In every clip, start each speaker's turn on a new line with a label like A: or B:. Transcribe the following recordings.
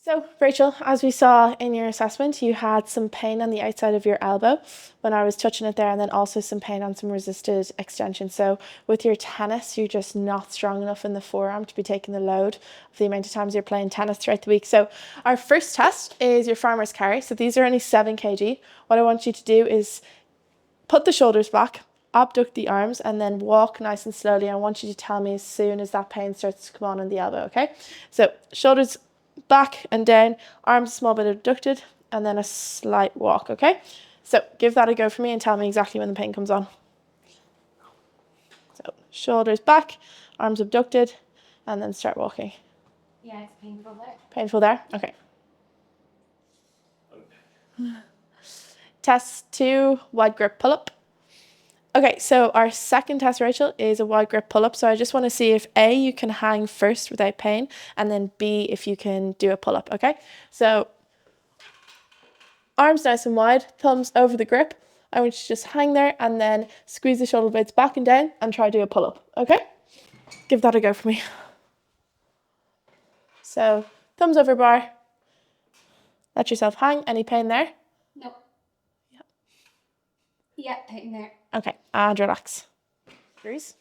A: So, Rachel, as we saw in your assessment, you had some pain on the outside of your elbow when I was touching it there, and then also some pain on some resisted extension. So, with your tennis, you're just not strong enough in the forearm to be taking the load of the amount of times you're playing tennis throughout the week. So, our first test is your farmer's carry. So, these are only 7 kg. What I want you to do is put the shoulders back, abduct the arms, and then walk nice and slowly. I want you to tell me as soon as that pain starts to come on the elbow, okay? So, shoulders back and down, arms a small bit abducted, and then a slight walk, okay? So give that a go for me and tell me exactly when the pain comes on. So shoulders back, arms abducted, and then start walking.
B: Yeah, it's painful there.
A: Painful there? Okay. Test 2, wide grip pull-up. Okay, so our second test, Rachel, is a wide grip pull-up. So I just want to see if A, you can hang first without pain, and then B, if you can do a pull-up, okay? So arms nice and wide, thumbs over the grip. I want you to just hang there and then squeeze the shoulder blades back and down and try to do a pull-up, okay? Give that a go for me. So thumbs over bar. Let yourself hang. Any pain there?
B: No. Yeah, pain there.
A: Okay, and relax. Breeze.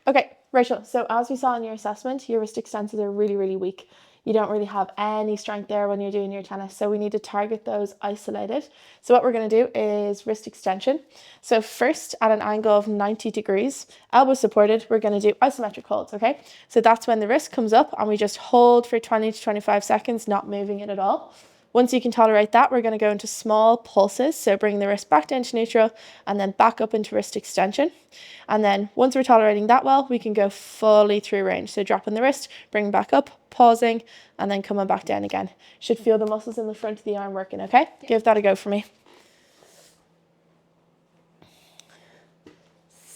A: Okay, Rachel, so as we saw in your assessment, your wrist extensors are really, really weak. You don't really have any strength there when you're doing your tennis, so we need to target those isolated. So what we're going to do is wrist extension. So first, at an angle of 90 degrees, elbow supported, we're going to do isometric holds, okay? So that's when the wrist comes up and we just hold for 20 to 25 seconds, not moving it at all. Once you can tolerate that, we're going to go into small pulses. So bring the wrist back down to neutral and then back up into wrist extension. And then once we're tolerating that well, we can go fully through range. So dropping the wrist, bring back up, pausing, and then coming back down again. Should feel the muscles in the front of the arm working, okay? Yeah. Give that a go for me.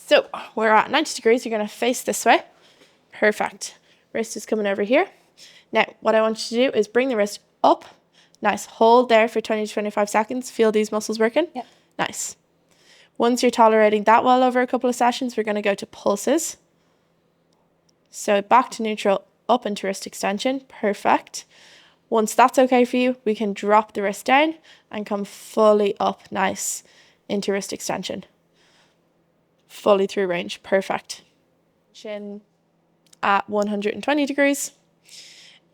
A: So we're at 90 degrees. You're going to face this way. Perfect. Wrist is coming over here. Now, what I want you to do is bring the wrist up. Nice. Hold there for 20 to 25 seconds. Feel these muscles working?
B: Yeah.
A: Nice. Once you're tolerating that well over a couple of sessions, we're going to go to pulses. So back to neutral, up into wrist extension. Perfect. Once that's okay for you, we can drop the wrist down and come fully up, nice, into wrist extension. Fully through range. Perfect. Chin at 120 degrees.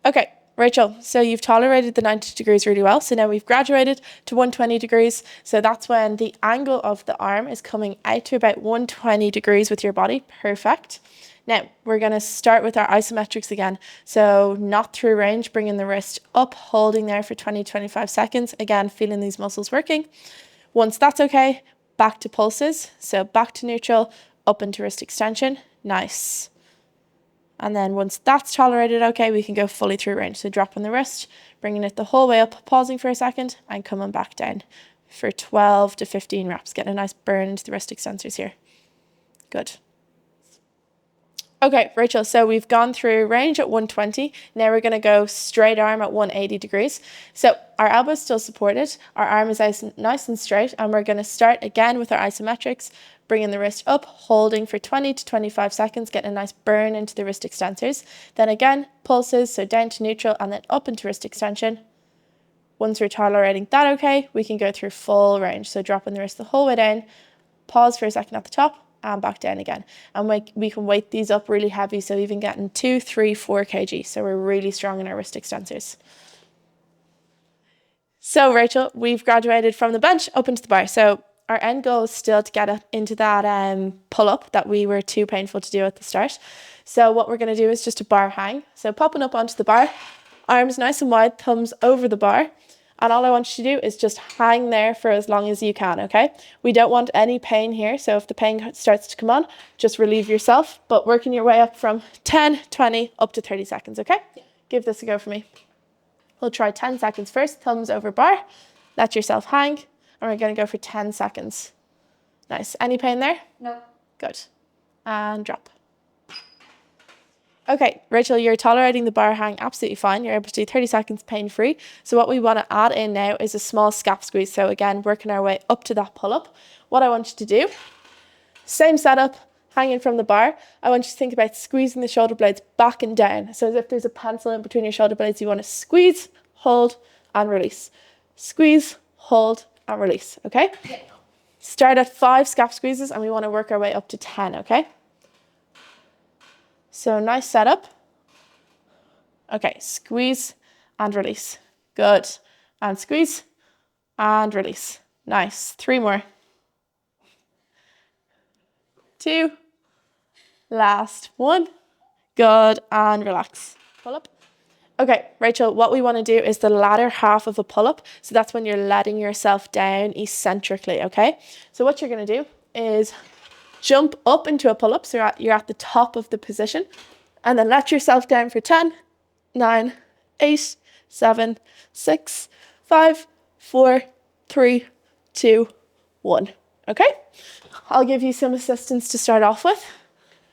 A: Okay. Rachel, so you've tolerated the 90 degrees really well. So now we've graduated to 120 degrees. So that's when the angle of the arm is coming out to about 120 degrees with your body. Perfect. Now we're going to start with our isometrics again. So not through range, bringing the wrist up, holding there for 20, 25 seconds. Again, feeling these muscles working. Once that's okay, back to pulses. So back to neutral, up into wrist extension. Nice. And then once that's tolerated okay, we can go fully through range. So dropping the wrist, bringing it the whole way up, pausing for a second, and coming back down for 12 to 15 reps. Getting a nice burn into the wrist extensors here. Good. Okay, Rachel, so we've gone through range at 120. Now we're going to go straight arm at 180 degrees. So our elbow is still supported. Our arm is nice and straight. And we're going to start again with our isometrics, bringing the wrist up, holding for 20 to 25 seconds, getting a nice burn into the wrist extensors. Then again, pulses, so down to neutral and then up into wrist extension. Once we're tolerating that okay, we can go through full range. So dropping the wrist the whole way down, pause for a second at the top, and back down again. And we can weight these up really heavy, so even getting 2, 3, 4 kg. So we're really strong in our wrist extensors. So Rachel, we've graduated from the bench up into the bar. So our end goal is still to get into that pull-up that we were too painful to do at the start. So what we're going to do is just a bar hang. So popping up onto the bar, arms nice and wide, thumbs over the bar. And all I want you to do is just hang there for as long as you can, okay? We don't want any pain here. So if the pain starts to come on, just relieve yourself. But working your way up from 10, 20, up to 30 seconds, okay? Yeah. Give this a go for me. We'll try 10 seconds first, thumbs over bar. Let yourself hang. And we're going to go for 10 seconds. Nice. Any pain there?
B: No.
A: Good. And drop. Okay, Rachel, you're tolerating the bar hang absolutely fine. You're able to do 30 seconds pain-free. So what we want to add in now is a small scap squeeze. So again, working our way up to that pull-up. What I want you to do, same setup, hanging from the bar. I want you to think about squeezing the shoulder blades back and down. So as if there's a pencil in between your shoulder blades, you want to squeeze, hold, and release. Squeeze, hold, and release, okay?
B: Yeah.
A: Start at 5 scap squeezes and we want to work our way up to 10, okay? So nice setup. Okay, squeeze and release. Good. And squeeze and release. Nice. 3 more. 2. Last 1. Good. And relax. Pull up. Okay, Rachel, what we want to do is the latter half of a pull-up. So that's when you're letting yourself down eccentrically, okay? So what you're going to do is jump up into a pull-up. So you're at the top of the position. And then let yourself down for 10, 9, 8, 7, 6, 5, 4, 3, 2, 1. Okay? I'll give you some assistance to start off with.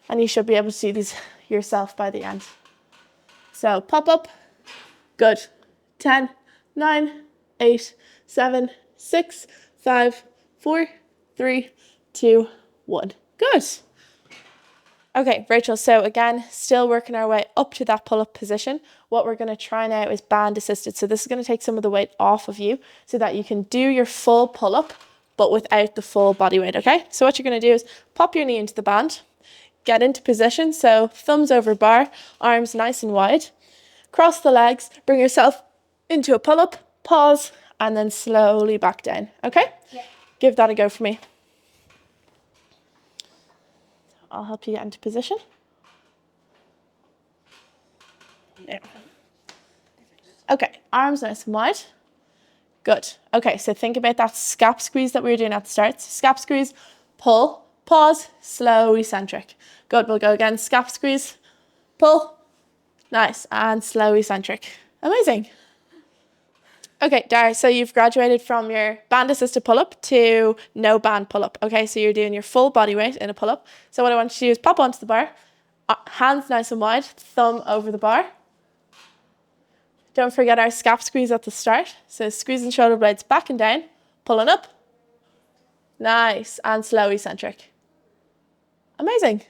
A: And you should be able to see these yourself by the end. So pop up. Good. 10, 9, 8, 7, 6, 5, 4, 3, 2, 1. Good. Okay, Rachel, so again, still working our way up to that pull-up position. What we're going to try now is band assisted. So this is going to take some of the weight off of you so that you can do your full pull-up, but without the full body weight, okay? So what you're going to do is pop your knee into the band, get into position. So thumbs over bar, arms nice and wide. Cross the legs, bring yourself into a pull-up, pause, and then slowly back down, okay?
B: Yeah.
A: Give that a go for me. I'll help you get into position. Yeah. Okay, arms nice and wide. Good. Okay, so think about that scap squeeze that we were doing at the start. Scap squeeze, pull, pause, slow, eccentric. Good, we'll go again. Scap squeeze, pull, nice, and slow, eccentric. Amazing. Okay, Dara, so you've graduated from your band assisted pull-up to no band pull-up. Okay, so you're doing your full body weight in a pull-up. So what I want you to do is pop onto the bar, hands nice and wide, thumb over the bar. Don't forget our scap squeeze at the start. So squeezing shoulder blades back and down, pulling up. Nice, and slow eccentric. Amazing.